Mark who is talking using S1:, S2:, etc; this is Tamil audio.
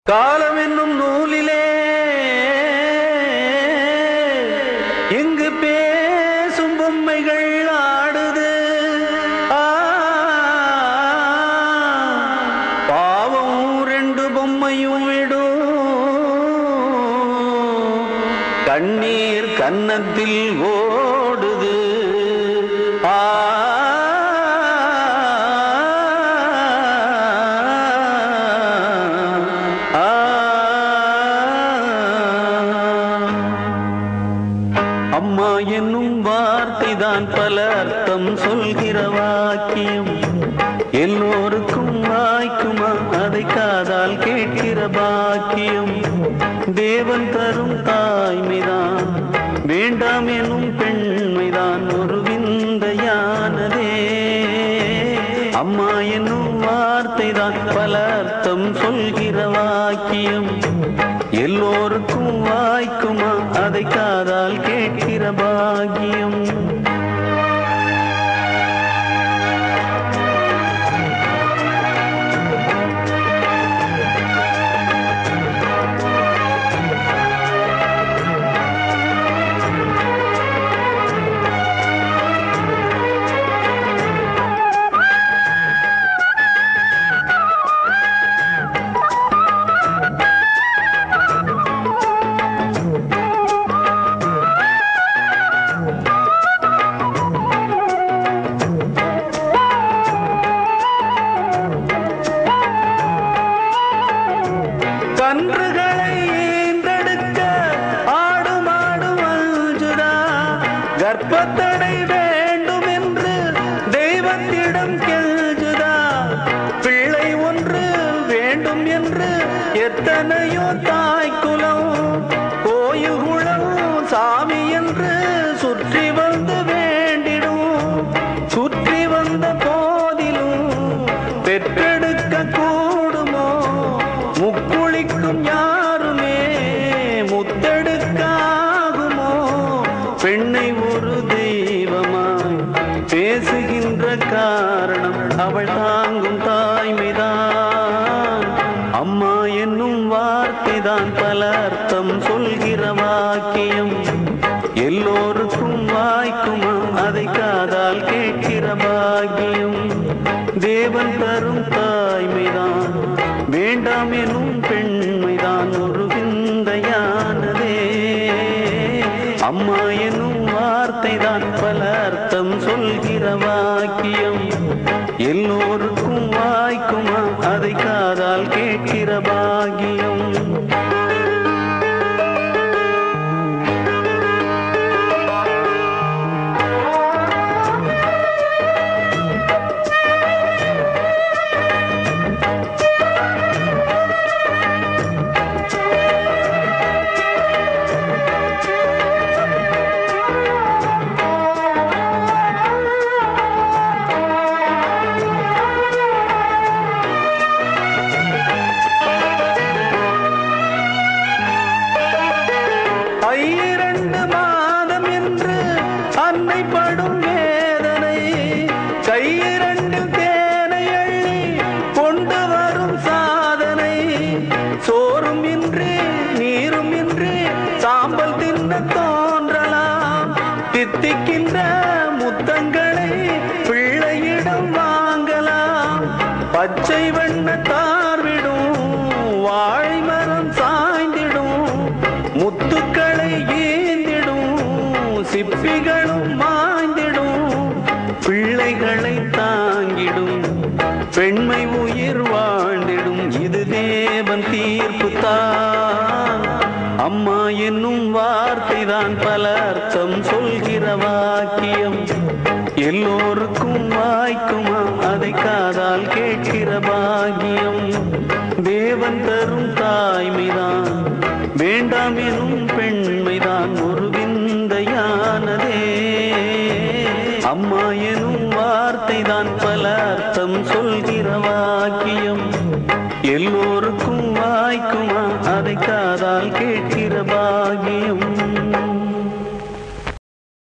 S1: காலம் என்னும் நூலிலே எங்கு பேசும் பொம்மைகள் ஆடுது. பாவம் ரெண்டு பொம்மையும் விடும், கண்ணீர் கன்னத்தில் ஓடுது. அம்மா என்னும் வார்த்தைதான் பல அர்த்தம் சொல்கிற வாக்கியம். எல்லோருக்கும் வாய்க்குமா அதை காதால் கேட்கிற பாக்கியம். தேவன் தரும் தாய்மைதான் வேண்டாம் எனும் பெண்மைதான் ஒரு விந்தையானதே. அம்மா என்னும் வார்த்தைதான் பல அர்த்தம் சொல்கிற வாக்கியம். எல்லோருக்கும் வாய்க்குமா அதை காதால் கேட்கிற பாக்கியம். கன்றுகளை ஈன்றெடுக்க ஆடும் ஆடும் அஞ்சுதா. கர்ப்பத்தடை வேண்டும் என்று தெய்வத்திடம் கெஞ்சுதா. பிள்ளை ஒன்று வேண்டும் என்று எத்தனையோ தாய்க்குலம் கோயில் குளம் சாமி என்று சுற்றி வந்து வேண்டிடும். சுற்றி வந்த போதிலும் பெற்றெடுக்க கூடுமோ? முக்குளிக்கும் யாருமே முத்தெடுக்காகுமோ? பெண்ணை ஒரு தெய்வமாய் பேசுகின்ற காரணம் அவள் தாங்கும் தாய்மைதான். அம்மா என்னும் வார்த்தைதான் பல அர்த்தம் சொல்கிற வாக்கியம். எல்லோருக்கும் வாய்க்குமா அதை காதால் கேட்கிற பாக்கியம். தேவன் தரும் தாய்மைதான் வேண்டாம் எனும் பெண்மைதான் ஒரு விந்தையானதே. அம்மா எனும் வார்த்தைதான் பல அர்த்தம் சொல்கிற வாக்கியம். எல்லோருக்கும் வாய்க்குமா அதை காதால் கேட்கிற பாக்கியம். இரண்டு மாதம் என்று அன்னை படும் வேதனை. கையிரண்டில் தேனை அள்ளி கொண்டு வரும் சாதனை. சோறும் இன்றி நீரும் இன்றி சாம்பல் தின்ன தோன்றலாம். தித்திக்கின்ற முத்தங்களை பிள்ளையிடம் வாங்கலாம். பச்சை வண்ண தார்விடும் வாழை மரம் சாய்ந்திடும். முத்துக்களை ஈந்திடும் சிப்பிகளும் மாய்ந்திடும். பிள்ளைகளை தாங்கிடும் பெண்மை உயிர் வாழ்ந்திடும். இது தேவன் தீர்ப்பு தான். அம்மா என்னும் வார்த்தைதான் பல அர்த்தம் சொல்கிற வாக்கியம். எல்லோருக்கும் வாய்க்குமா அதை காதால் கேட்கிற பாக்கியம். தேவன் தரும் தாய்மைதான் வேண்டாம் எனும் பெண்மைதான் ஒரு விந்தையானதே. அம்மா எனும் வார்த்தைதான் பல அர்த்தம் சொல்கிற வாக்கியம். எல்லோருக்கும் வாய்க்குமா அதை காதால் கேட்கிற பாக்கியம்.